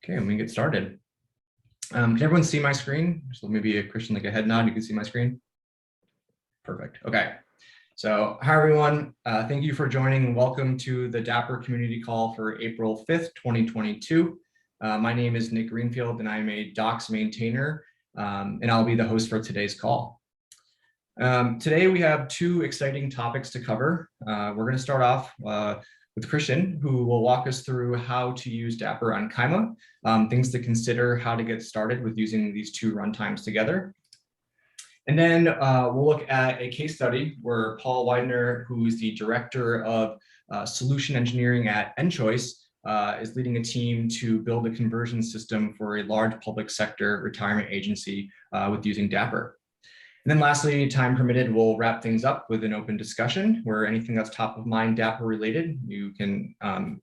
Okay, and we can get started. Can everyone see my screen? So maybe a Christian, like a head nod, you can see my screen. Perfect. Okay. So hi, everyone. Thank you for joining. Welcome to the Dapr community call for April 5th, 2022. My name is Nick Greenfield, and I'm a docs maintainer, and I'll be the host for today's call. Today, we have two exciting topics to cover. We're going to start off with Christian, who will walk us through how to use Dapr on Kyma, things to consider, how to get started with using these two runtimes together. And then we'll look at a case study where Paul Widener, who is the director of solution engineering at enChoice, is leading a team to build a conversion system for a large public sector retirement agency with using Dapr. And then lastly, time permitted, we'll wrap things up with an open discussion where anything that's top of mind Dapr related, you can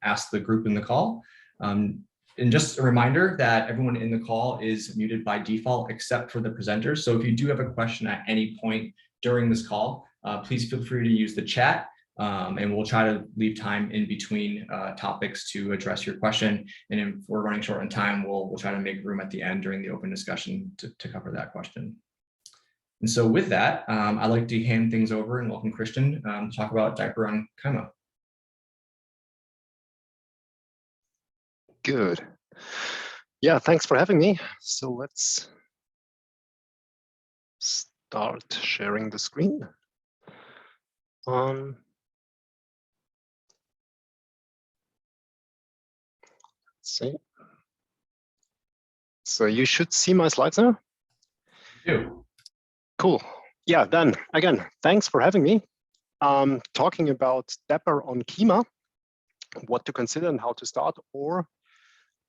ask the group in the call. And just a reminder that everyone in the call is muted by default except for the presenters. So if you do have a question at any point during this call, please feel free to use the chat and we'll try to leave time in between topics to address your question. And if we're running short on time, we'll try to make room at the end during the open discussion to cover that question. And so with that, I'd like to hand things over and welcome Christian to talk about Dapr on Kyma. Good. Yeah, thanks for having me. So let's start sharing the screen. Let's see. So you should see my slides now. You do. Cool. Yeah, then again, thanks for having me. Talking about Dapr on Kyma, what to consider and how to start, or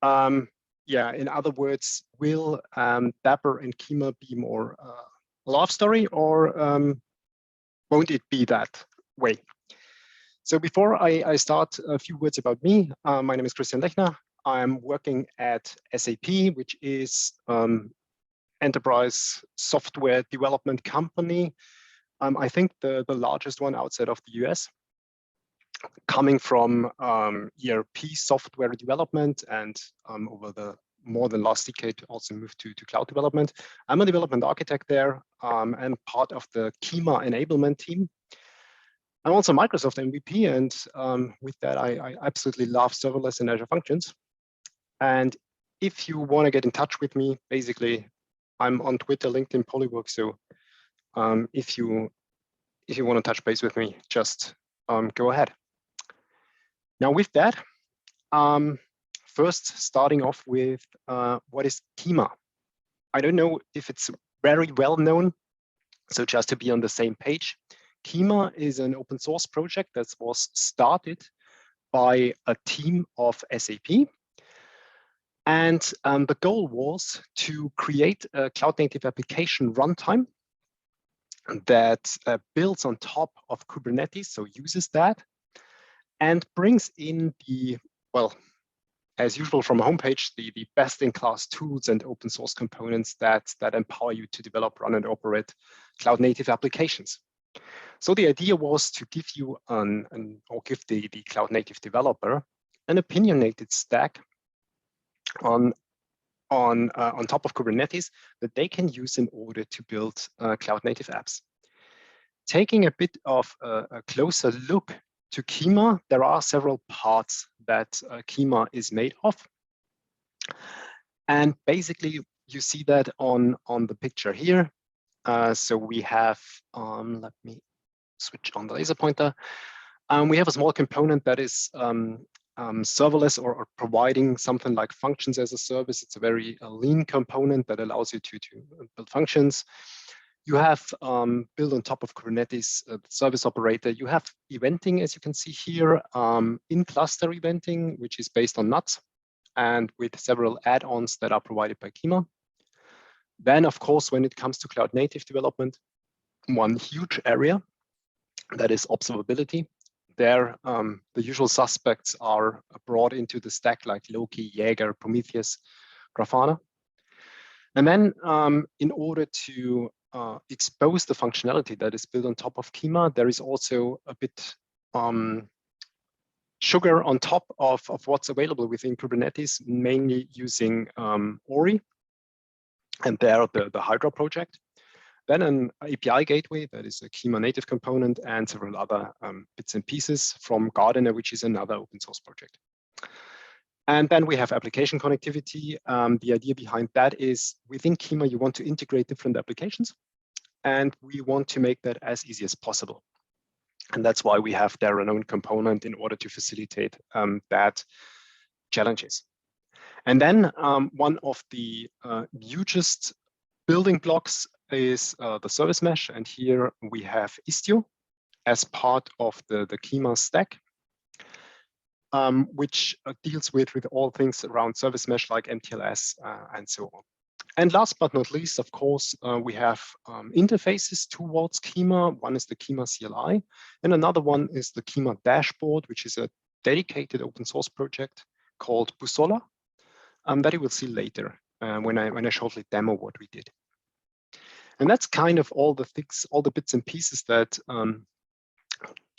yeah, in other words, will Dapr and Kyma be more a love story, or won't it be that way? So before I start, a few words about me. My name is Christian Lechner. I'm working at SAP, which is enterprise software development company. I think the largest one outside of the US, coming from ERP software development and over the more than last decade also moved to cloud development. I'm a development architect there and part of the Kyma enablement team. I'm also Microsoft MVP, and with that, I absolutely love serverless and Azure Functions. And if you want to get in touch with me, basically, I'm on Twitter, LinkedIn, Polywork. So if you want to touch base with me, just go ahead. Now with that, first starting off with what is Kyma? I don't know if it's very well known. So just to be on the same page, Kyma is an open source project that was started by a team of SAP. And the goal was to create a cloud-native application runtime that builds on top of Kubernetes, so uses that, and brings in the, well, as usual from a homepage, the best-in-class tools and open source components that empower you to develop, run, and operate cloud-native applications. So the idea was to give you or give the cloud-native developer an opinionated stack on top of Kubernetes that they can use in order to build cloud-native apps. Taking a bit of a closer look to Kyma, there are several parts that Kyma is made of. And basically, you see that on the picture here. So we have, let me switch on the laser pointer. We have a small component that is serverless or providing something like functions as a service. It's a very lean component that allows you to build functions. You have built on top of Kubernetes service operator. You have eventing, as you can see here, in cluster eventing, which is based on nuts and with several add-ons that are provided by Kyma. Then, of course, when it comes to cloud native development, one huge area that is observability. There, the usual suspects are brought into the stack like Loki, Jaeger, Prometheus, Grafana. And then in order to expose the functionality that is built on top of Kyma, there is also a bit sugar on top of what's available within Kubernetes, mainly using Ori, and there the Hydra project. Then an API gateway that is a Kyma native component, and several other bits and pieces from Gardener, which is another open source project. And then we have application connectivity. The idea behind that is within Kyma, you want to integrate different applications, and we want to make that as easy as possible. And that's why we have their own component in order to facilitate that challenges. And then one of the hugest building blocks is the service mesh. And here we have Istio as part of the Kyma stack, which deals with all things around service mesh like MTLS and so on. And last but not least, of course, we have interfaces towards Kyma. One is the Kyma CLI, and another one is the Kyma dashboard, which is a dedicated open source project called Busola, that you will see later when I shortly demo what we did. And that's kind of all the things, all the bits and pieces that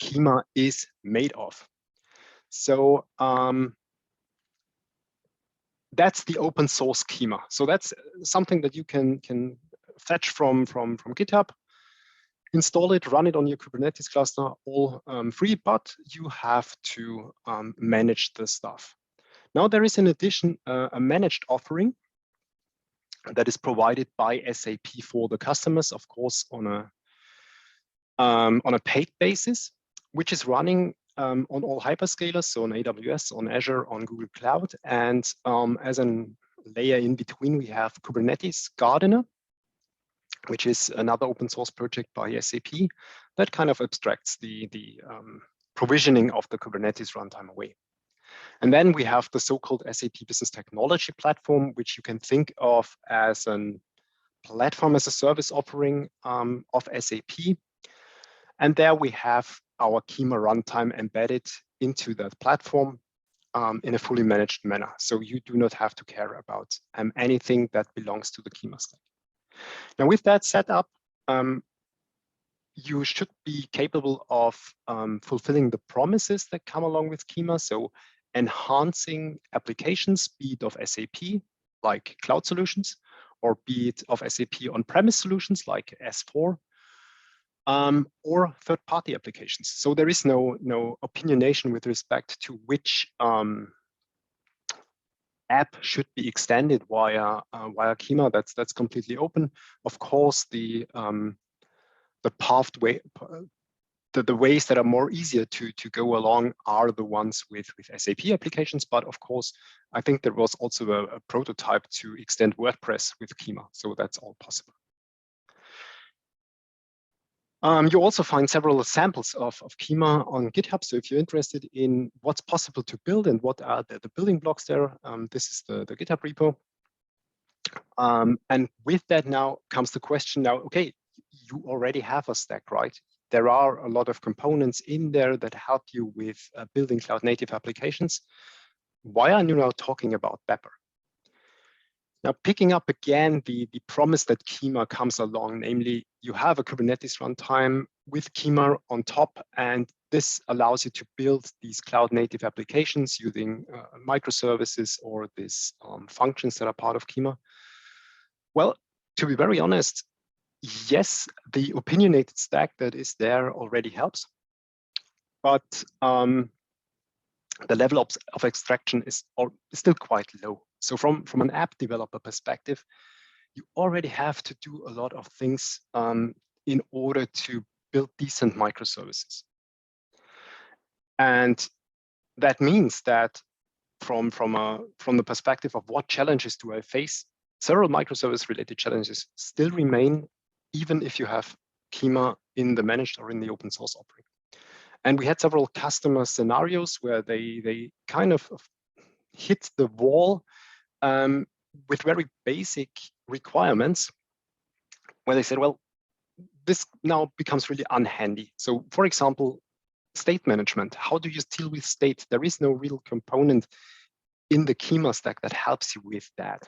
Kyma is made of. So that's the open source Kyma. So that's something that you can fetch from GitHub, install it, run it on your Kubernetes cluster, all free, but you have to manage the stuff. Now there is in addition a managed offering that is provided by SAP for the customers, of course, on a paid basis, which is running on all hyperscalers, so on AWS, on Azure, on Google Cloud. And as a layer in between, we have Kubernetes Gardener, which is another open source project by SAP that kind of abstracts the provisioning of the Kubernetes runtime away. And then we have the so-called SAP Business Technology Platform, which you can think of as a platform as a service offering of SAP. And there we have our Kyma runtime embedded into that platform in a fully managed manner. So you do not have to care about anything that belongs to the Kyma stack. Now with that setup, you should be capable of fulfilling the promises that come along with Kyma. So enhancing applications, be it of SAP, like cloud solutions, or be it of SAP on-premise solutions like S4, or third-party applications. So there is no opinionation with respect to which app should be extended via Kyma. That's completely open. Of course, the pathway, the ways that are more easier to go along are the ones with SAP applications. But of course, I think there was also a prototype to extend WordPress with Kyma, so that's all possible. You also find several samples of Kyma on GitHub. So if you're interested in what's possible to build and what are the building blocks there, this is the GitHub repo. And with that now comes the question now, okay, you already have a stack, right? There are a lot of components in there that help you with building cloud native applications. Why are you now talking about Dapr? Now, picking up again the promise that Kyma comes along, namely you have a Kubernetes runtime with Kyma on top, and this allows you to build these cloud native applications using microservices or these functions that are part of Kyma. Well, to be very honest, yes, the opinionated stack that is there already helps, but the level of extraction is still quite low. So from an app developer perspective, you already have to do a lot of things in order to build decent microservices. And that means that from the perspective of what challenges do I face, several microservice related challenges still remain, even if you have Kyma in the managed or in the open source offering. And we had several customer scenarios where they kind of hit the wall with very basic requirements, where they said, well, this now becomes really unhandy. So for example, state management. How do you deal with state? There is no real component in the Kyma stack that helps you with that.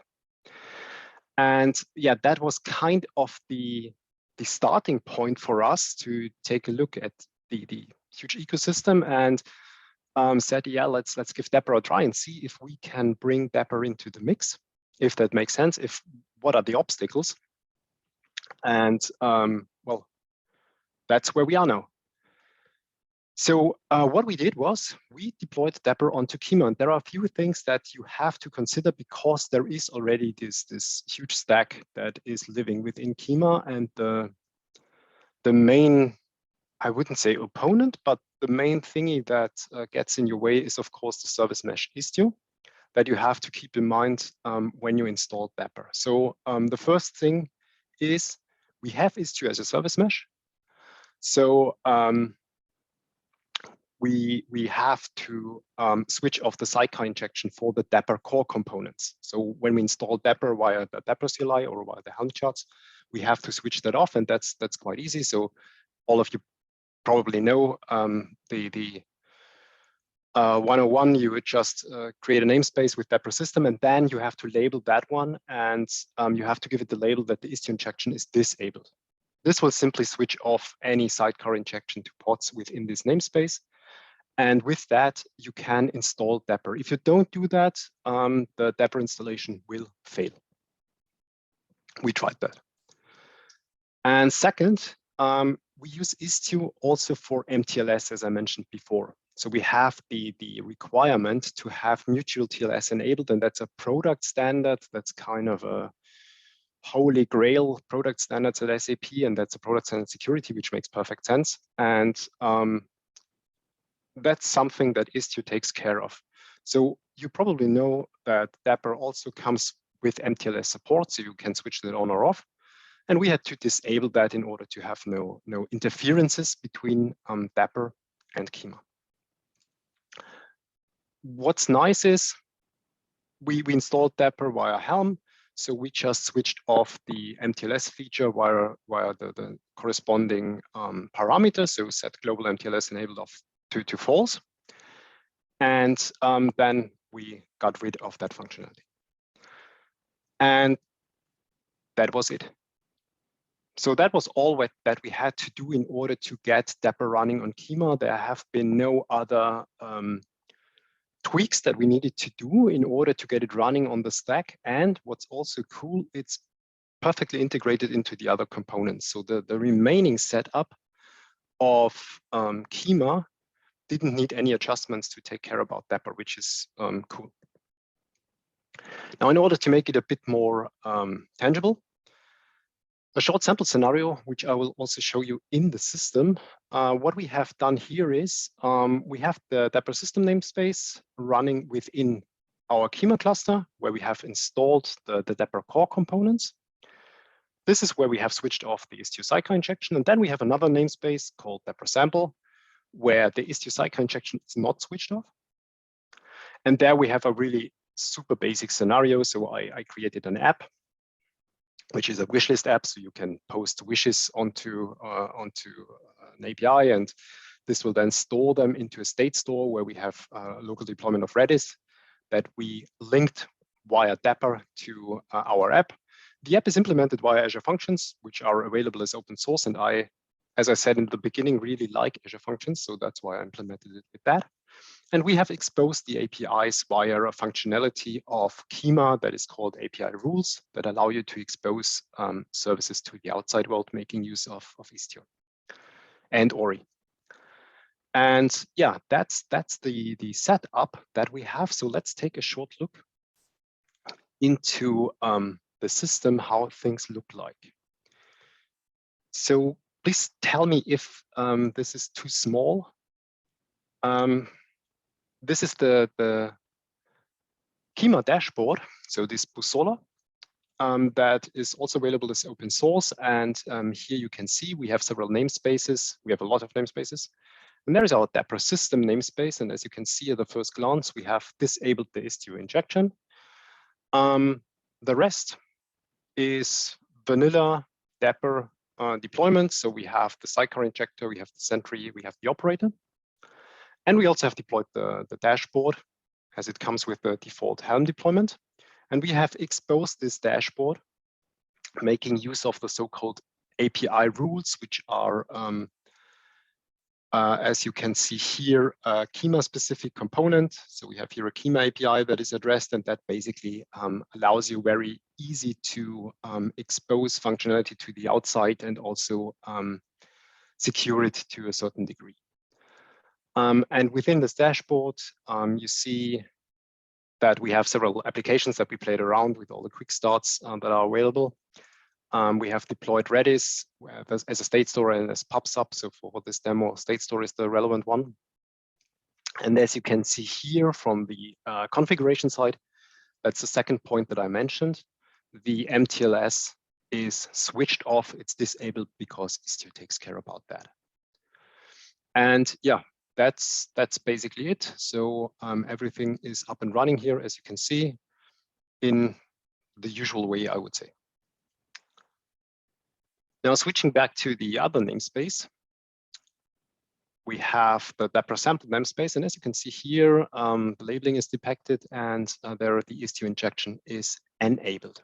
And yeah, that was kind of the starting point for us to take a look at the huge ecosystem. And said, yeah, let's give Dapr a try and see if we can bring Dapr into the mix, if that makes sense, what are the obstacles. And well, that's where we are now. So what we did was we deployed Dapr onto Kyma. And there are a few things that you have to consider because there is already this huge stack that is living within Kyma. And the main, I wouldn't say opponent, but the main thingy that gets in your way is, of course, the service mesh Istio that you have to keep in mind when you install Dapr. So the first thing is we have Istio as a service mesh. So we have to switch off the sidecar injection for the Dapr core components. So when we install Dapr via the Dapr CLI or via the Helm charts, we have to switch that off, and that's quite easy. So all of you probably know the 101, you would just create a namespace with Dapr system, and then you have to label that one, and you have to give it the label that the Istio injection is disabled. This will simply switch off any sidecar injection to pods within this namespace. And with that, you can install Dapr. If you don't do that, the Dapr installation will fail. We tried that. And second, we use Istio also for MTLS, as I mentioned before. So we have the requirement to have mutual TLS enabled, and that's a product standard. That's kind of a holy grail product standards at SAP, and that's a product standard security, which makes perfect sense. And that's something that Istio takes care of. So you probably know that Dapr also comes with MTLS support, so you can switch that on or off. And we had to disable that in order to have no interferences between Dapr and Kyma. What's nice is we installed Dapr via Helm, so we just switched off the MTLS feature via the corresponding parameter, so set global MTLS enabled off to false. And then we got rid of that functionality. And that was it. So that was all that we had to do in order to get Dapr running on Kyma. There have been no other tweaks that we needed to do in order to get it running on the stack. And what's also cool, it's perfectly integrated into the other components. So the remaining setup of Kyma didn't need any adjustments to take care about Dapr, which is cool. Now, in order to make it a bit more tangible, a short sample scenario, which I will also show you in the system. What we have done here is we have the Dapr system namespace running within our Kyma cluster, where we have installed the Dapr core components. This is where we have switched off the Istio sidecar injection. And then we have another namespace called Dapr sample, where the Istio sidecar injection is not switched off. And there we have a really super basic scenario. So I created an app, which is a wishlist app. So you can post wishes onto an API, and this will then store them into a state store where we have local deployment of Redis that we linked via Dapr to our app. The app is implemented via Azure Functions, which are available as open source. And I, as I said in the beginning, really like Azure Functions. So that's why I implemented it with that. And we have exposed the APIs via a functionality of Kyma that is called API rules that allow you to expose services to the outside world, making use of Istio and Ori. And yeah, that's the setup that we have. So let's take a short look into the system, how things look like. So please tell me if this is too small. This is the Kyma dashboard, so this Bussola, that is also available as open source. And here you can see we have several namespaces. We have a lot of namespaces. And there is our Dapr system namespace. And as you can see at the first glance, we have disabled the Istio injection. The rest is vanilla Dapr deployment. So we have the sidecar injector, we have the sentry, we have the operator. And we also have deployed the dashboard as it comes with the default Helm deployment. And we have exposed this dashboard, making use of the so-called API rules, which are as you can see here, a Kyma-specific component. So we have here a Kyma API that is addressed, and that basically allows you very easy to expose functionality to the outside and also secure it to a certain degree. And within this dashboard, you see that we have several applications that we played around with all the quick starts that are available. We have deployed Redis as a state store and as PubSub. So for this demo, state store is the relevant one. And as you can see here from the configuration side, that's the second point that I mentioned. The MTLS is switched off. It's disabled because Istio takes care about that. And yeah, that's basically it. So everything is up and running here, as you can see, in the usual way, I would say. Now, switching back to the other namespace, we have the Dapr sample namespace. And as you can see here, the labeling is depicted and there the Istio injection is enabled.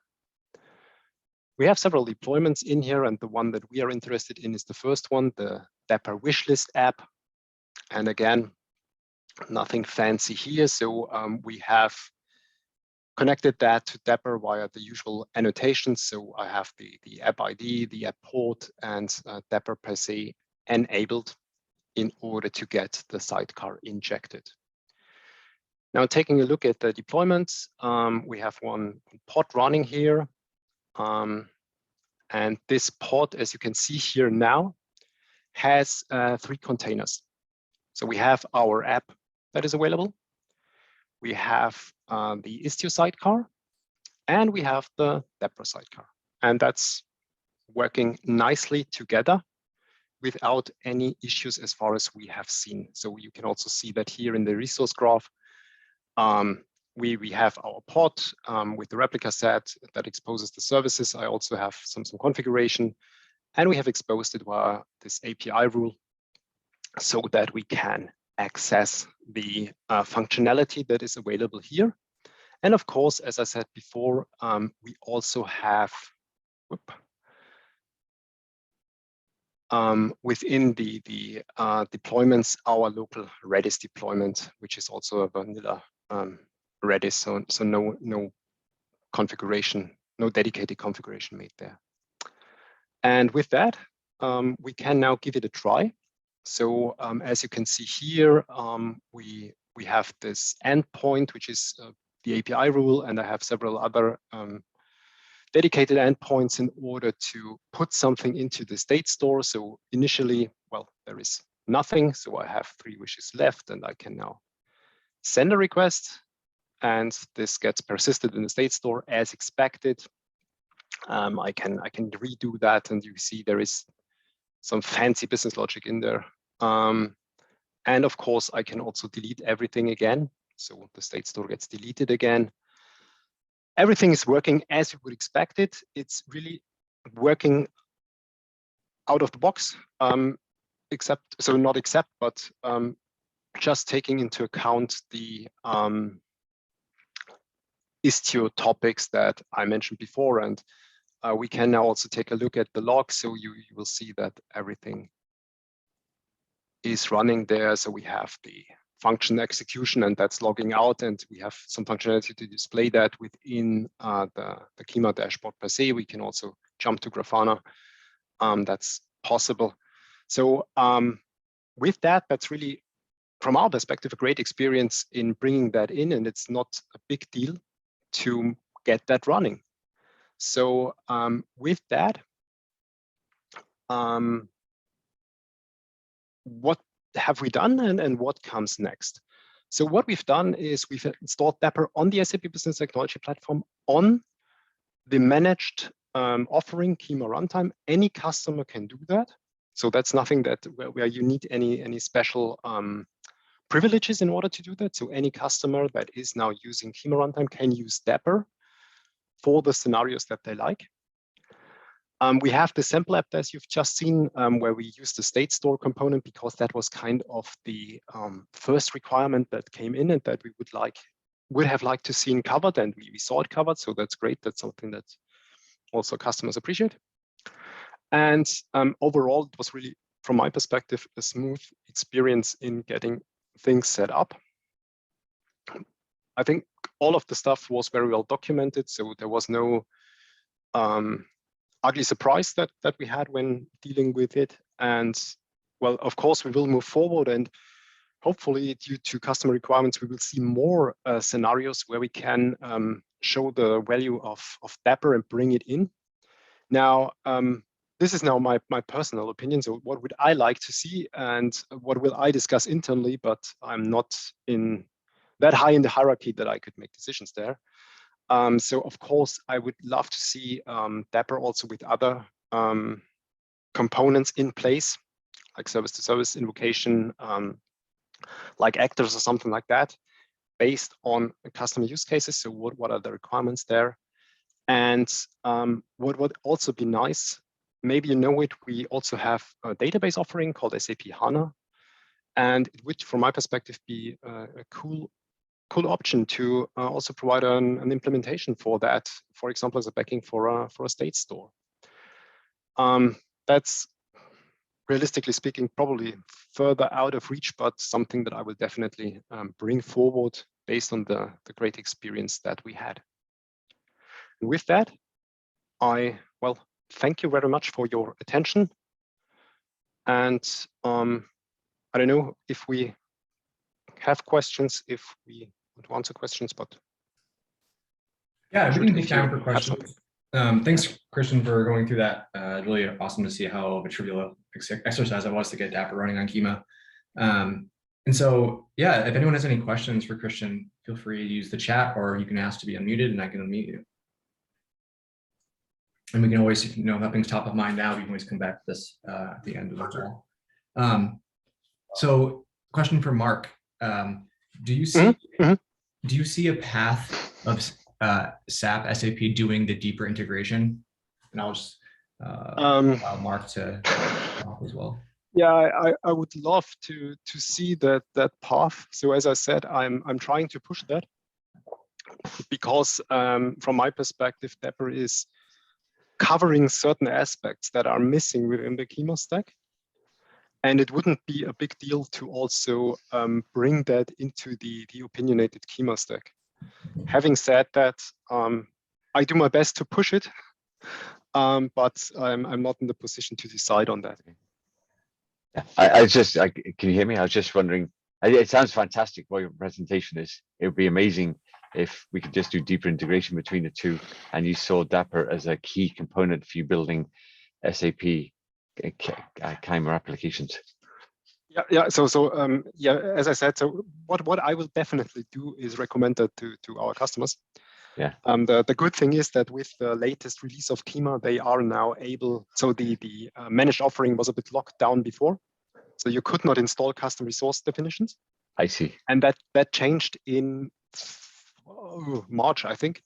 We have several deployments in here, and the one that we are interested in is the first one, the Dapr wishlist app. And again, nothing fancy here. So we have connected that to Dapr via the usual annotations. So I have the app ID, the app port, and Dapr per se enabled in order to get the sidecar injected. Now, taking a look at the deployments, we have one pod running here. And this pod, as you can see here now, has 3 containers. So we have our app that is available. We have the Istio sidecar, and we have the Dapr sidecar. And that's working nicely together without any issues as far as we have seen. So you can also see that here in the resource graph. We have our pod with the replica set that exposes the services. I also have some configuration, and we have exposed it via this API rule so that we can access the functionality that is available here. And of course, as I said before, we also have within the deployments, our local Redis deployment, which is also a vanilla Redis, so no configuration, no dedicated configuration made there. And with that, we can now give it a try. So as you can see here, we have this endpoint, which is the API rule, and I have several other dedicated endpoints in order to put something into the state store. So initially, well, there is nothing. So I have 3 wishes left, and I can now send a request, and this gets persisted in the state store as expected. I can redo that, and you see there is some fancy business logic in there. And of course, I can also delete everything again. So the state store gets deleted again. Everything is working as you would expect it. It's really working out of the box, but just taking into account the Istio topics that I mentioned before. And we can now also take a look at the log. So you will see that everything is running there. So we have the function execution, and that's logging out, and we have some functionality to display that within the Kyma dashboard per se. We can also jump to Grafana. That's possible. So with that, that's really, from our perspective, a great experience in bringing that in, and it's not a big deal to get that running. So with that, what have we done, and what comes next? So what we've done is we've installed Dapr on the SAP Business Technology Platform on the managed offering Kyma Runtime. Any customer can do that. So that's nothing that where you need any special privileges in order to do that. So any customer that is now using Kyma Runtime can use Dapr for the scenarios that they like. We have the sample app, as you've just seen, where we use the state store component because that was kind of the first requirement that came in and that we would have liked to see covered, and we saw it covered. So that's great. That's something that also customers appreciate. And overall, it was really from my perspective, a smooth experience in getting things set up. I think all of the stuff was very well documented, so there was no ugly surprise that we had when dealing with it. And well, of course, we will move forward, and hopefully, due to customer requirements, we will see more scenarios where we can show the value of Dapr and bring it in. Now, this is now my personal opinion. So what would I like to see, and what will I discuss internally? But I'm not in that high in the hierarchy that I could make decisions there. So of course, I would love to see Dapr also with other components in place, like service-to-service invocation, like actors or something like that, based on customer use cases. So what are the requirements there? And what would also be nice, maybe you know it, we also have a database offering called SAP HANA. And it would, from my perspective, be a cool option to also provide an implementation for that, for example, as a backing for a state store. That's, realistically speaking, probably further out of reach, but something that I will definitely bring forward based on the great experience that we had. And with that, I thank you very much for your attention. And I don't know if we have questions, if we want to answer questions, but yeah, we can take time for questions. Thanks, Christian, for going through that. Really awesome to see how of a trivial exercise it was to get Dapr running on Kyma. And so, yeah, if anyone has any questions for Christian, feel free to use the chat, or you can ask to be unmuted and I can unmute you. And we can always, if nothing's top of mind now, we can always come back to this at the end of the call. So, question for Mark: do you see a path of SAP doing the deeper integration? And I'll just allow Mark to talk as well. Yeah, I would love to see that path. So as I said, I'm trying to push that, because from my perspective, Dapr is covering certain aspects that are missing within the Kyma stack. And it wouldn't be a big deal to also bring that into the opinionated Kyma stack. Having said that, I do my best to push it, but I'm not in the position to decide on that. Yeah, can you hear me? I was just wondering, it sounds fantastic what your presentation is. It would be amazing if we could just do deeper integration between the two, and you saw Dapr as a key component for you building SAP Kyma applications. Yeah. So yeah, as I said, so what I will definitely do is recommend that to our customers. Yeah. The good thing is that with the latest release of Kyma, they are now able. So the managed offering was a bit locked down before, so you could not install custom resource definitions. I see. And that changed in March, I think.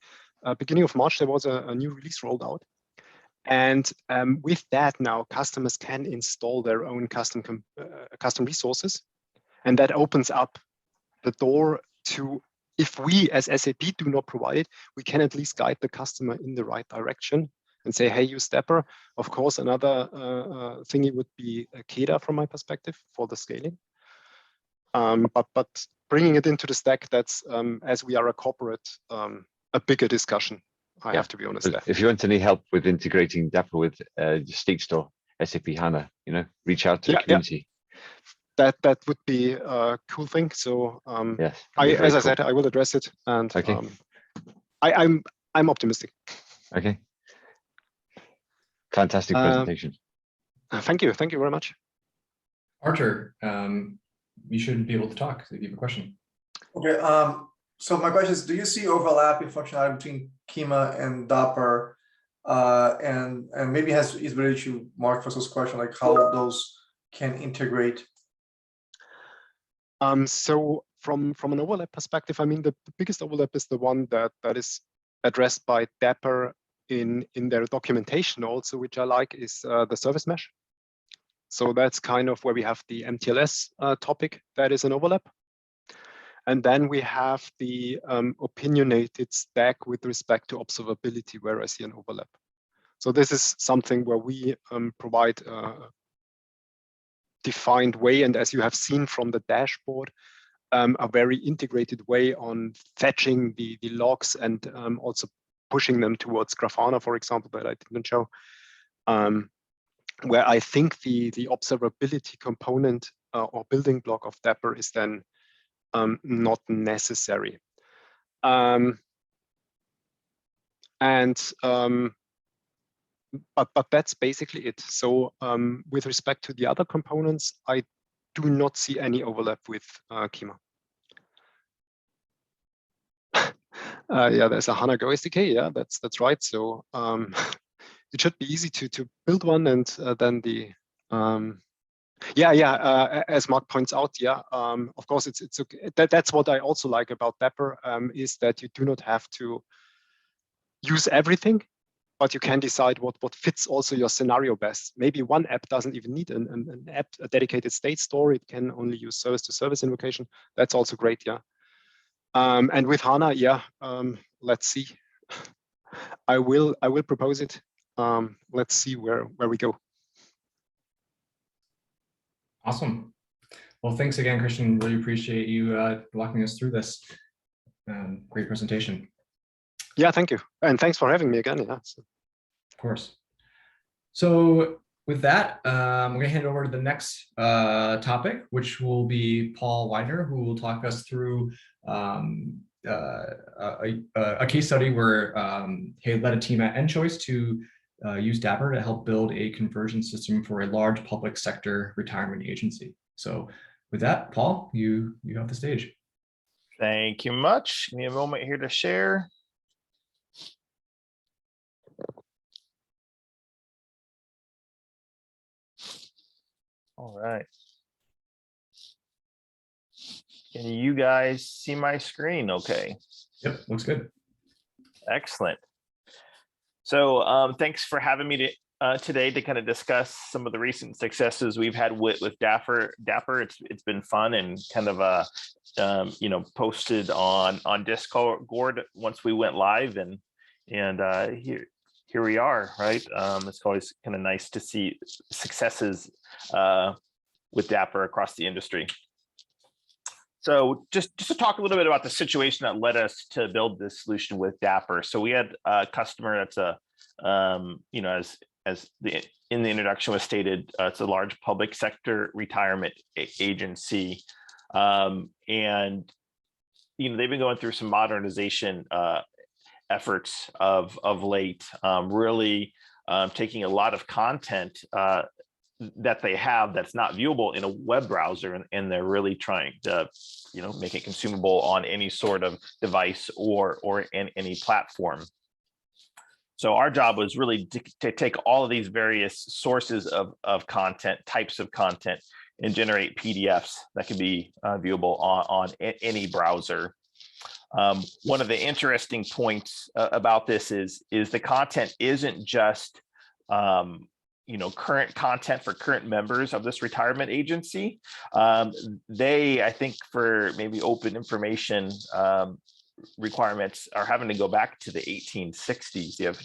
Beginning of March, there was a new release rolled out. And with that, now customers can install their own custom resources, and that opens up the door to, if we as SAP do not provide it, we can at least guide the customer in the right direction and say, hey, use Dapr. Of course, another thingy would be KEDA from my perspective for the scaling. But bringing it into the stack, that's as we are a corporate, a bigger discussion. I have to be honest. If you want any help with integrating Dapr with State Store, SAP HANA, reach out to the community. Yeah. That would be a cool thing. So yes, as I said, I will address it, and okay. I'm optimistic. Okay. Fantastic presentation. Thank you very much. Archer, you should be able to talk if you have a question. Okay. So my question is, do you see overlapping functionality between Kyma and Dapr? And maybe is related to Mark Fussel's question, like how those can integrate? So from an overlap perspective, I mean, the biggest overlap is the one that is addressed by Dapr in their documentation also, which I like, is the service mesh. So that's kind of where we have the MTLS topic that is an overlap. And then we have the opinionated stack with respect to observability, where I see an overlap. So this is something where we provide defined way, and as you have seen from the dashboard, a very integrated way on fetching the logs and also pushing them towards Grafana, for example, that I didn't show. Where I think the observability component or building block of Dapr is then not necessary. But that's basically it. So with respect to the other components, I do not see any overlap with Kyma. Yeah, there's a HANA Go SDK. Yeah, that's right. So it should be easy to build one, and then the as Mark points out, of course it's okay. That's what I also like about Dapr, is that you do not have to use everything, but you can decide what fits also your scenario best. Maybe one app doesn't even need an app, a dedicated state store. It can only use service-to-service invocation. That's also great, yeah. And with HANA, let's see. I will propose it. Let's see where we go. Awesome. Well, thanks again, Christian. Really appreciate you walking us through this. Great presentation. Yeah, thank you. And thanks for having me again. Yeah. Of course. So with that, I'm going to hand over to the next topic, which will be Paul Widener, who will talk us through a case study where he led a team at enChoice to use Dapr to help build a conversion system for a large public sector retirement agency. So with that, Paul, you have the stage. Thank you much. Give me a moment here to share. All right. Can you guys see my screen okay? Yep, looks good. Excellent. So thanks for having me today to kind of discuss some of the recent successes we've had with Dapr. It's been fun and kind of posted on Discord once we went live, and here we are, right? It's always kind of nice to see successes with Dapr across the industry. So just to talk a little bit about the situation that led us to build this solution with Dapr. So we had a customer that's in the introduction was stated, it's a large public sector retirement agency, and they've been going through some modernization efforts of late, really taking a lot of content that they have that's not viewable in a web browser, and they're really trying to make it consumable on any sort of device or in any platform. So our job was really to take all of these various sources of content, types of content, and generate PDFs that can be viewable on any browser. One of the interesting points about this is the content isn't just current content for current members of this retirement agency. They, I think, for maybe open information requirements, are having to go back to the 1860s. You have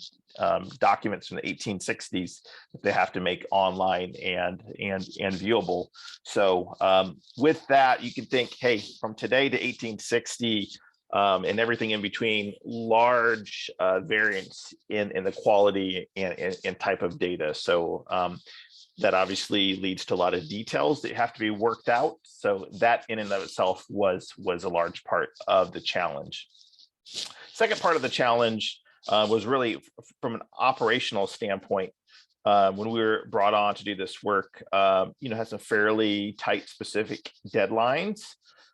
documents from the 1860s that they have to make online and viewable. So with that, you can think, hey, from today to 1860, and everything in between, large variance in the quality and type of data. So that obviously leads to a lot of details that have to be worked out. So that in and of itself was a large part of the challenge. Second part of the challenge was really from an operational standpoint. When we were brought on to do this work, had some fairly tight specific deadlines.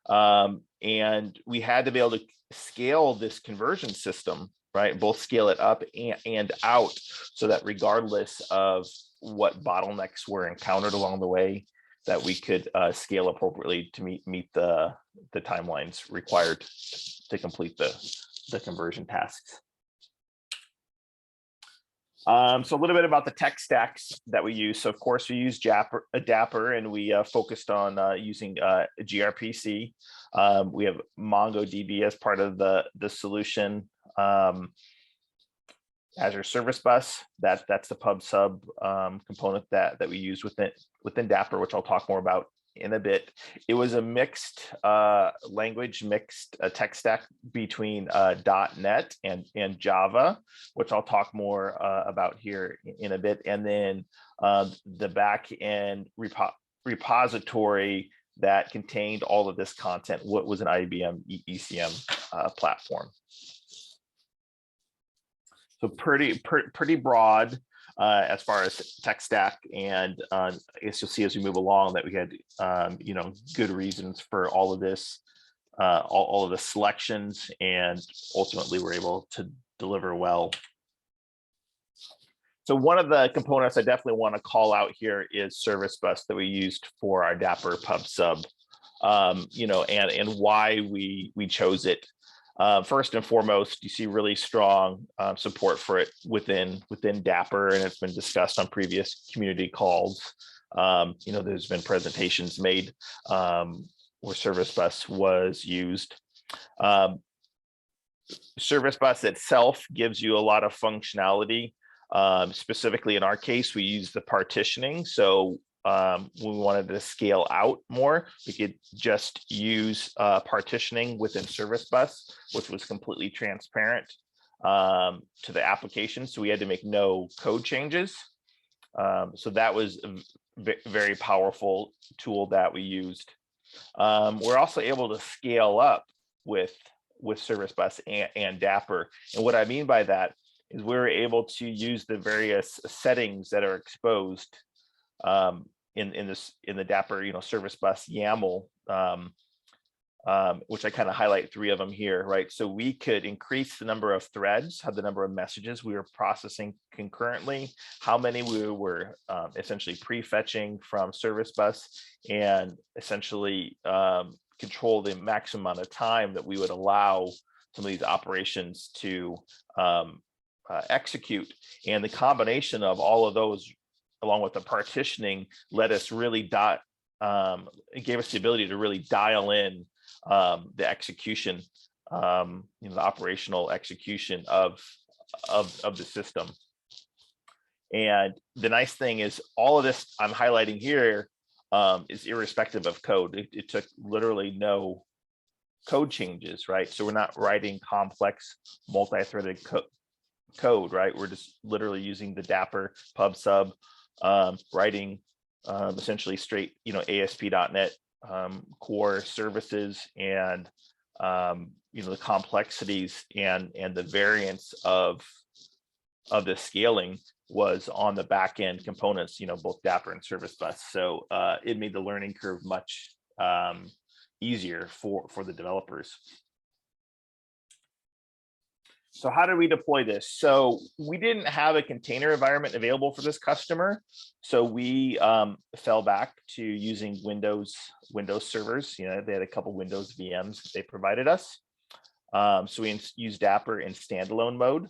And we had to be able to scale this conversion system, right? Both scale it up and out, so that regardless of what bottlenecks were encountered along the way, that we could scale appropriately to meet the timelines required to complete the conversion tasks. So a little bit about the tech stacks that we use. So of course we use Dapr, and we focused on using gRPC. We have MongoDB as part of the solution. Azure Service Bus. That's the pub sub component that we use within Dapr, which I'll talk more about in a bit. It was a mixed language, mixed tech stack between .NET and Java, which I'll talk more about here in a bit. And then the back end repository that contained all of this content, what was an IBM ECM platform. So pretty broad as far as tech stack, and I guess you'll see as we move along that we had good reasons for all of this, all of the selections, and ultimately we're able to deliver well. So one of the components I definitely want to call out here is Service Bus that we used for our Dapr pub sub, and why we chose it. First and foremost, you see really strong support for it within Dapr, and it's been discussed on previous community calls. There's been presentations made where Service Bus was used. Service Bus itself gives you a lot of functionality. Specifically in our case, we use the partitioning. So when we wanted to scale out more, we could just use partitioning within Service Bus, which was completely transparent to the application. So we had to make no code changes. So that was a very powerful tool that we used. We're also able to scale up with Service Bus and Dapr. And what I mean by that is we're able to use the various settings that are exposed in the Dapr Service Bus YAML, which I kind of highlight 3 of them here, right? So we could increase the number of threads, the number of messages we were processing concurrently, how many we were essentially prefetching from Service Bus, and essentially control the maximum amount of time that we would allow some of these operations to execute. And the combination of all of those, along with the partitioning, let us really it gave us the ability to really dial in the execution, the operational execution of the system. And the nice thing is all of this I'm highlighting here is irrespective of code. It took literally no code changes, right? So we're not writing complex multi-threaded code, right? We're just literally using the Dapr pub sub, writing essentially straight, ASP.NET core services, and the complexities and the variance of the scaling was on the back end components, both Dapr and Service Bus. So it made the learning curve much easier for the developers. So how did we deploy this? So we didn't have a container environment available for this customer. So we fell back to using Windows servers. They had a couple Windows VMs that they provided us. So we used Dapr in standalone mode.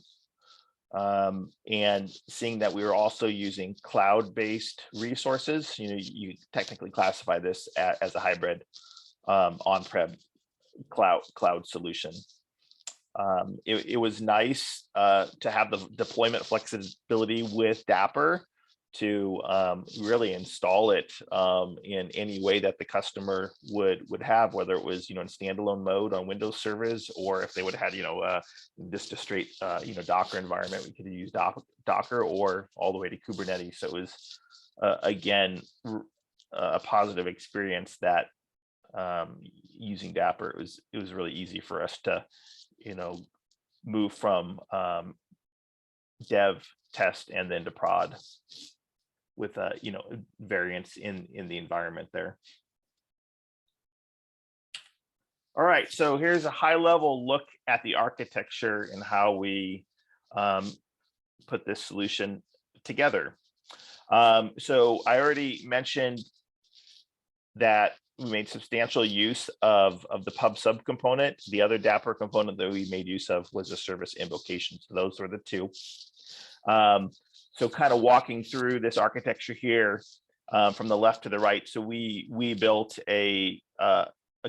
And seeing that we were also using cloud-based resources, you technically classify this as a hybrid on-prem cloud solution. It was nice to have the deployment flexibility with Dapr to really install it in any way that the customer would have, whether it was in standalone mode on Windows servers, or if they would have had just a straight Docker environment, we could use Docker, or all the way to Kubernetes. So it was again a positive experience that using Dapr, it was really easy for us to move from dev, test, and then to prod with variance in the environment there. All right, so here's a high level look at the architecture and how we put this solution together. So I already mentioned that we made substantial use of the pub sub component. The other Dapr component that we made use of was the service invocation. So those were the 2. So kind of walking through this architecture here from the left to the right. So we built a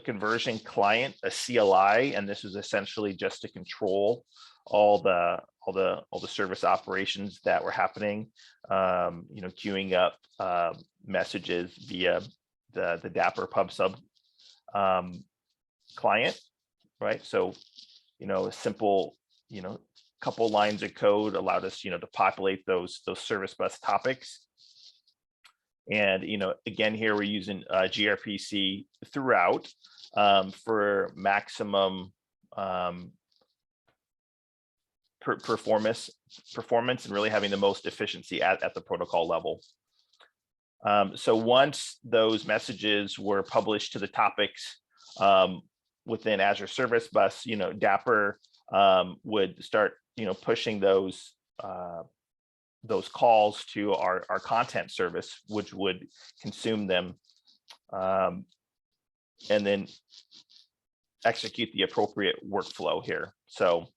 conversion client, a CLI, and this is essentially just to control all all the service operations that were happening, you know, queuing up messages via the Dapr pub sub client, right? So, you know, a simple, you know, couple lines of code allowed us, you know, to populate those service bus topics. And, you know, again, here we're using gRPC throughout for maximum performance and really having the most efficiency at the protocol level. So once those messages were published to the topics within Azure Service Bus, you know, Dapr would start, you know, pushing those calls to our content service, which would consume them and then execute the appropriate workflow here. So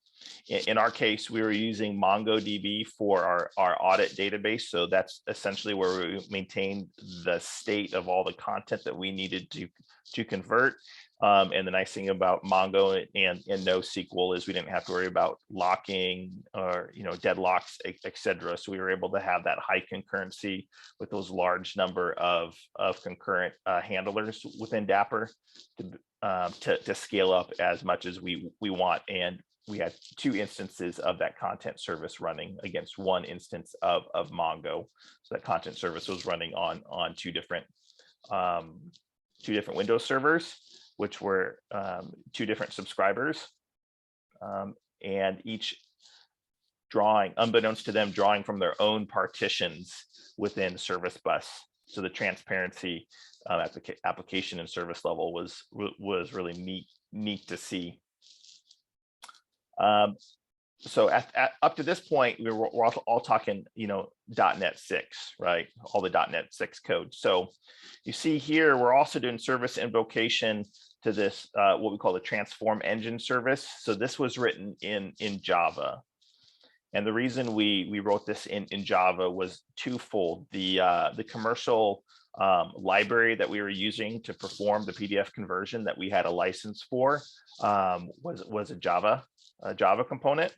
in our case, we were using MongoDB for our audit database. So that's essentially where we maintain the state of all the content that we needed to convert. And the nice thing about Mongo and NoSQL is we didn't have to worry about locking or, you know, deadlocks, etc. So we were able to have that high concurrency with those large number of concurrent handlers within Dapr to scale up as much as we want. And we had 2 instances of that content service running against 1 instance of Mongo. So that content service was running on 2 different Windows servers, which were 2 different subscribers, and each drawing, unbeknownst to them, drawing from their own partitions within Service Bus. So the transparency at the application and service level was really neat to see. So up to this point, we're all talking, you know, .NET 6, right? All the .NET 6 code. So you see here, we're also doing service invocation to this, what we call the transform engine service. So this was written in Java. And the reason we wrote this in Java was twofold. The commercial library that we were using to perform the PDF conversion that we had a license for was a Java component.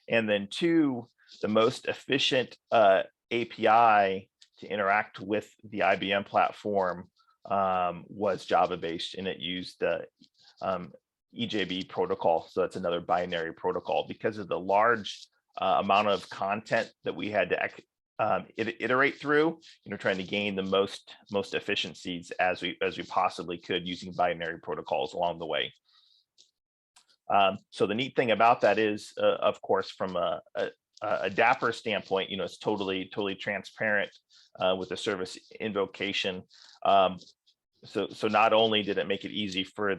And then 2, the most efficient API to interact with the IBM platform was Java based, and it used the EJB protocol. So that's another binary protocol. Because of the large amount of content that we had to iterate through, you know, trying to gain the most efficiencies as we possibly could using binary protocols along the way. So the neat thing about that is, of course, from a Dapr standpoint, you know, it's totally transparent with the service invocation. So not only did it make it easy for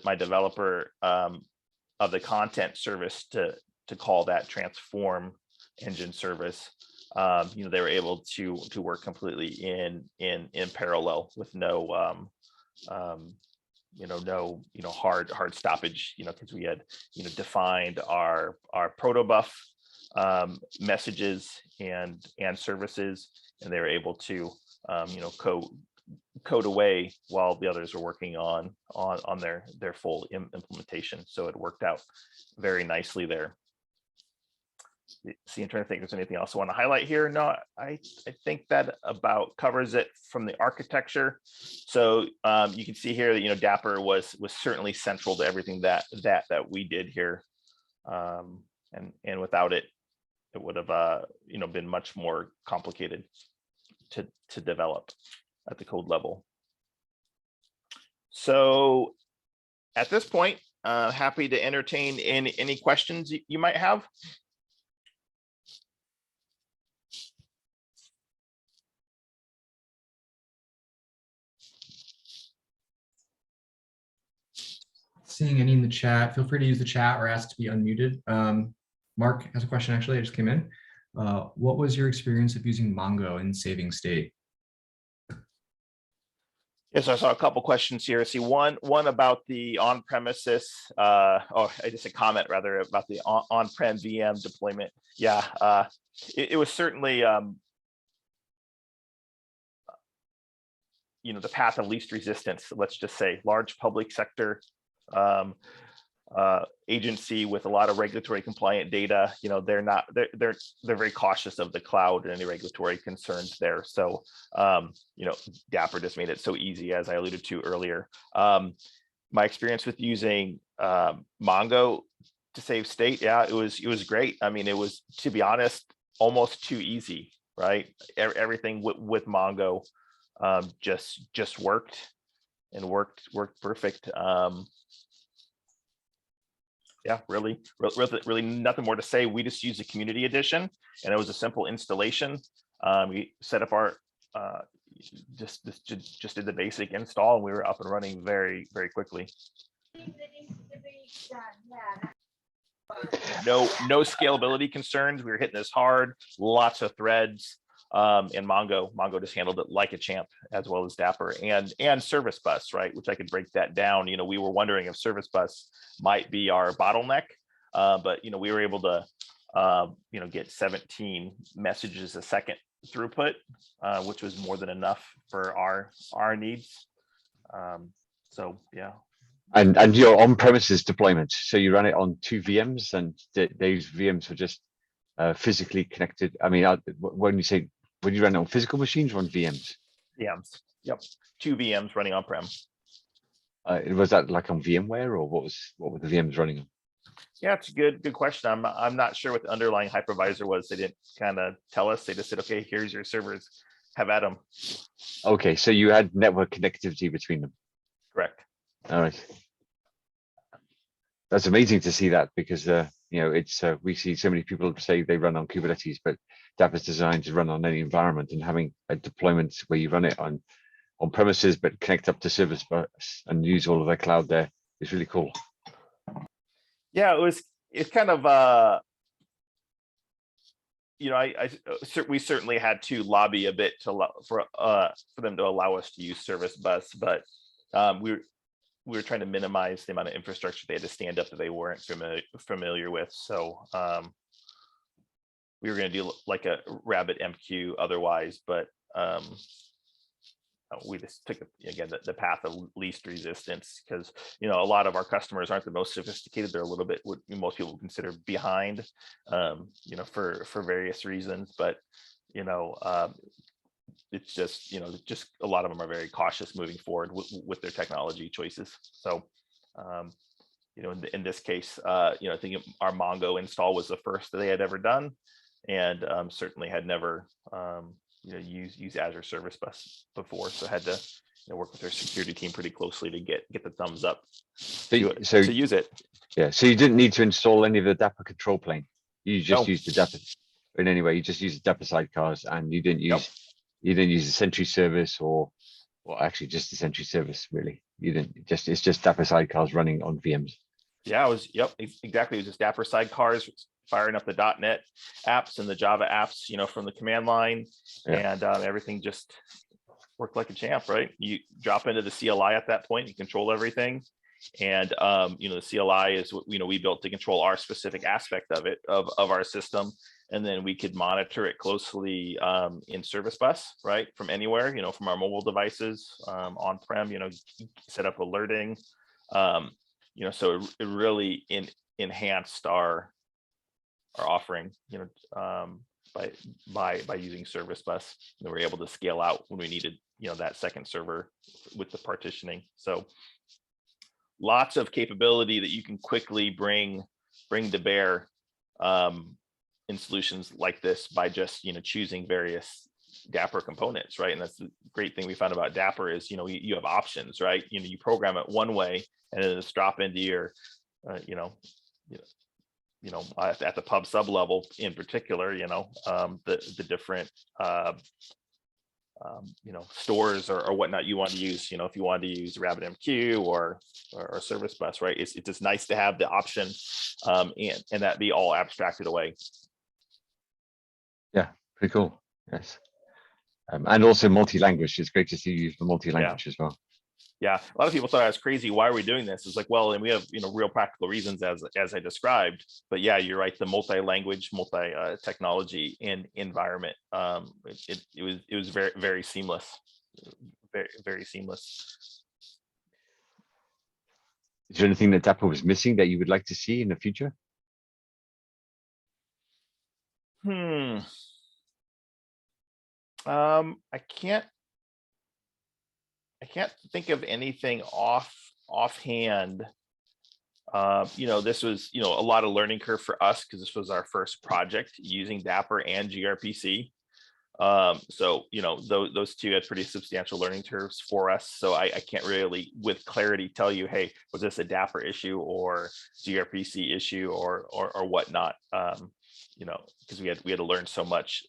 my developer of the content service to call that transform engine service, you know, they were able to work completely in parallel with no hard stoppage, you know, because we had, you know, defined our protobuf messages and services, and they were able to you know, code away while the others were working on their full implementation. So it worked out very nicely there. See, I'm trying to think if there's anything else I want to highlight here. No, I think that about covers it from the architecture. So you can see here that, you know, Dapr was certainly central to everything that we did here, and without it, it would have you know, been much more complicated to develop at the code level. So at this point, happy to entertain any questions you might have. Seeing any in the chat, feel free to use the chat or ask to be unmuted. Mark has a question, actually, I just came in. What was your experience of using Mongo in saving state? Yes, I saw a couple questions here. See, one about the on-premises, I just a comment rather about the on-prem VM deployment. Yeah, it was certainly you know, the path of least resistance. Let's just say large public sector agency with a lot of regulatory compliant data. You know, they're very cautious of the cloud and any regulatory concerns there. So, you know, Dapr just made it so easy, as I alluded to earlier. My experience with using Mongo to save state, yeah, it was great. I mean, it was, to be honest, almost too easy, right? Everything with Mongo just worked and worked perfect. Yeah, really nothing more to say. We just used the community edition, and it was a simple installation. We set up our just did the basic install, and we were up and running very quickly. No scalability concerns. We were hitting this hard, lots of threads, and Mongo just handled it like a champ, as well as Dapr and Service Bus, right? Which I could break that down. You know, we were wondering if Service Bus might be our bottleneck, but you know, we were able to you know, get 17 messages a second throughput, which was more than enough for our needs. So yeah. And your on-premises deployment, so you run it on 2 VMs, and those VMs were just physically connected. I mean, when you run it on physical machines or on VMs? VMs, yep, 2 VMs running on-prem. Was that like on VMware, or what were the VMs running on? Yeah, it's a good question. I'm not sure what the underlying hypervisor was. They didn't kind of tell us. They just said, okay, here's your servers, have at them. Okay, so you had network connectivity between them. Correct. All right. That's amazing to see that, because you know, it's we see so many people say they run on Kubernetes, but Dapr is designed to run on any environment, and having a deployment where you run it on premises but connect up to Service Bus and use all of their cloud there is really cool. Yeah, it's kind of you know, we certainly had to lobby a bit for them to allow us to use Service Bus, but we were trying to minimize the amount of infrastructure they had to stand up that they weren't familiar with. So we were going to do like a Rabbit MQ otherwise, but we just took, again, the path of least resistance, because, you know, a lot of our customers aren't the most sophisticated. They're a little bit what most people consider behind, you know, for various reasons. But, you know, it's just, you know, just a lot of them are very cautious moving forward with their technology choices. So, you know, in this case, you know, I think our Mongo install was the first that they had ever done, and certainly had never, you know, use Azure Service Bus before. So had to, you know, work with their security team pretty closely to get the thumbs up to use it. Yeah, so you didn't need to install any of the Dapr control plane. You just used the Dapr in any way. You just used the Dapr sidecars, and you didn't use you didn't use the Sentry service, or actually just the Sentry service, really. You didn't it's just Dapr sidecars running on VMs. Yeah, it was, exactly. It was just Dapr sidecars firing up the .NET apps and the Java apps, you know, from the command line, and everything just worked like a champ, right? You drop into the CLI at that point, you control everything. And, you know, the CLI is what, you know, we built to control our specific aspect of it, of our system. And then we could monitor it closely in Service Bus, right? From anywhere, you know, from our mobile devices, on-prem, you know, set up alerting, you know, so it really enhanced our offering, you know, by using Service Bus. And we were able to scale out when we needed, you know, that second server with the partitioning. So lots of capability that you can quickly bring to bear in solutions like this by just, you know, choosing various Dapr components, right? And that's the great thing we found about Dapr is, you know, you have options, right? You know, you program it one way, and then it's drop into your, you know, at the pub sub level in particular, you know, the different, you know, stores or whatnot you want to use. You know, if you want to use RabbitMQ or Service Bus, right? It's just nice to have the option, and that be all abstracted away. Yeah, pretty cool. Yes, and also multi-language. It's great to see you use the multi-language as well. Yeah, a lot of people thought I was crazy. Why are we doing this? It's like, well, and we have, you know, real practical reasons as I described. But yeah, you're right. The multi-language, multi-technology environment. It was very seamless, very seamless. Is there anything that Dapr was missing that you would like to see in the future? I can't think of anything offhand. This was, a lot of learning curve for us because this was our first project using Dapr and gRPC. So, those two had pretty substantial learning curves for us. So I can't really with clarity tell you, hey, was this a Dapr issue or gRPC issue or whatnot? Because we had to learn so much.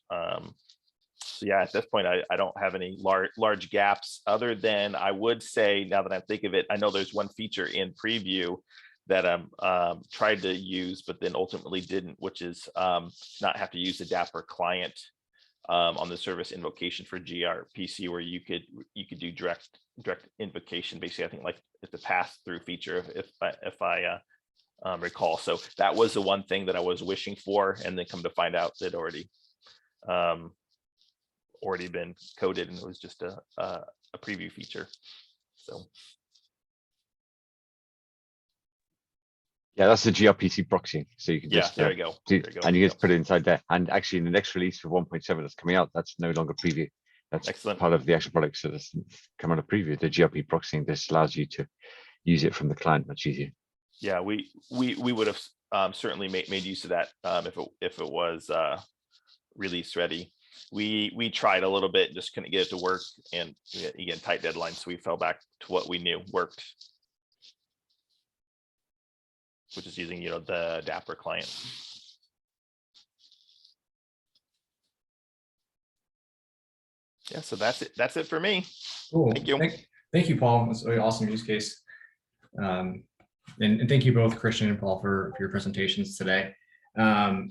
So yeah, at this point, I don't have any large gaps other than I would say, now that I think of it, I know there's one feature in preview that I'm tried to use, but then ultimately didn't, which is not have to use the Dapr client on the service invocation for gRPC, where you could do direct invocation. Basically, I think like it's the pass through feature if I recall. So that was the one thing that I was wishing for, and then come to find out that already been coded, and it was just a preview feature. So yeah, that's the gRPC proxy. So you can just there you go. And you just put it inside there. And actually, in the next release for 1.7 that's coming out, that's no longer preview. That's excellent. Part of the actual product. So that's come out of preview. The gRPC proxying, this allows you to use it from the client much easier. Yeah, we would have certainly made use of that if it was release ready. We tried a little bit, just couldn't get it to work, and again, tight deadlines, so we fell back to what we knew worked, which is using the Dapr client. Yeah, so that's it for me. Cool. Thank you. Thank you, Paul. That's a really awesome use case. And thank you both, Christian and Paul, for your presentations today. And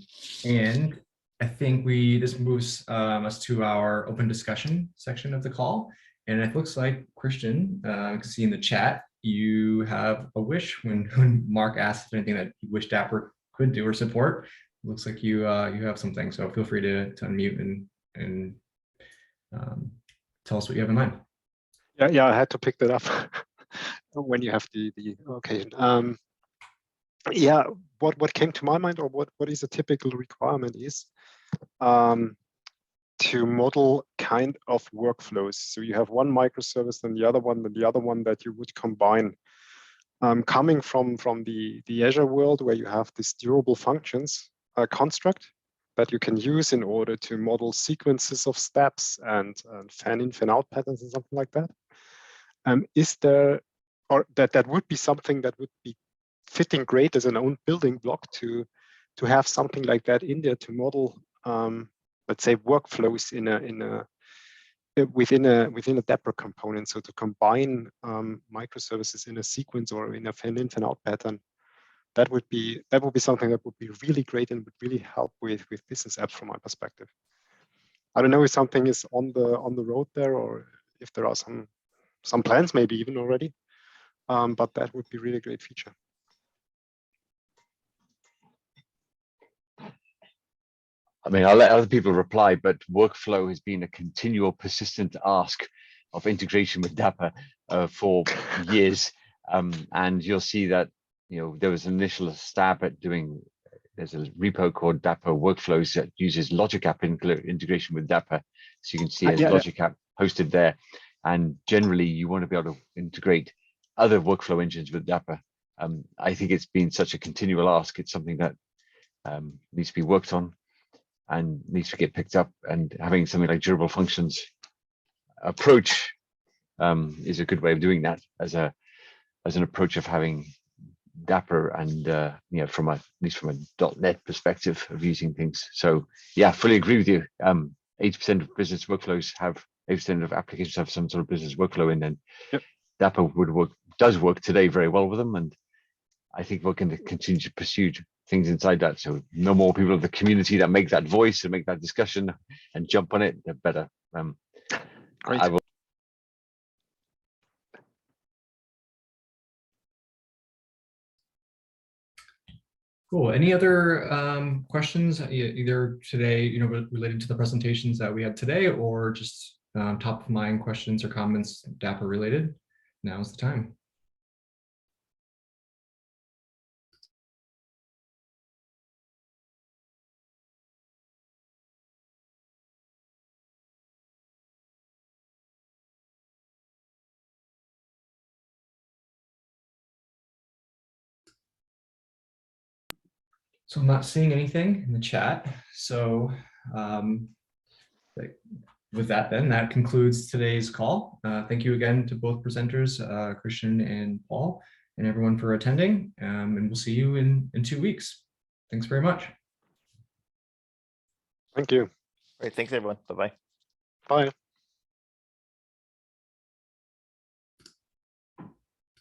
I think this moves us to our open discussion section of the call. And it looks like, Christian, I can see in the chat, you have a wish when Mark asked if anything that you wish Dapr could do or support. It looks like you have something, so feel free to unmute and tell us what you have in mind. Yeah, I had to pick that up when you have the occasion. Yeah, what came to my mind, or what is a typical requirement is to model kind of workflows. So you have one microservice and the other one that you would combine. Coming from the Azure world, where you have this durable functions construct that you can use in order to model sequences of steps and fan-in, fan-out patterns and something like that. Is there, or that would be something that would be fitting great as an own building block to have something like that in there to model, let's say, workflows within a Dapr component. So to combine microservices in a sequence or in a fan-in, fan-out pattern, that would be something that would be really great and would really help with business apps from my perspective. I don't know if something is on the road there, or if there are some plans maybe even already, but that would be really great feature. I mean, I'll let other people reply, but workflow has been a continual, persistent ask of integration with Dapr for years. And you'll see that, there was an initial stab at there's a repo called Dapr Workflows that uses Logic App integration with Dapr. So you can see Logic App hosted there. And generally, you want to be able to integrate other workflow engines with Dapr. I think it's been such a continual ask. It's something that needs to be worked on and needs to get picked up, and having something like durable functions approach is a good way of doing that as an approach of having Dapr and at least from a .NET perspective of using things. So yeah, fully agree with you. 80% of business workflows have 80% of applications have some sort of business workflow in, and Dapr does work today very well with them, and I think we're going to continue to pursue things inside that. So no more people of the community that make that voice and make that discussion and jump on it, the better. Great. I will. Cool. Any other questions either today, related to the presentations that we had today, or just top of mind questions or comments Dapr related? Now's the time. So I'm not seeing anything in the chat. So with that, then that concludes today's call. Thank you again to both presenters, Christian and Paul, and everyone for attending. And we'll see you in 2 weeks. Thanks very much. Thank you. Great, thanks everyone. Bye-bye. Bye.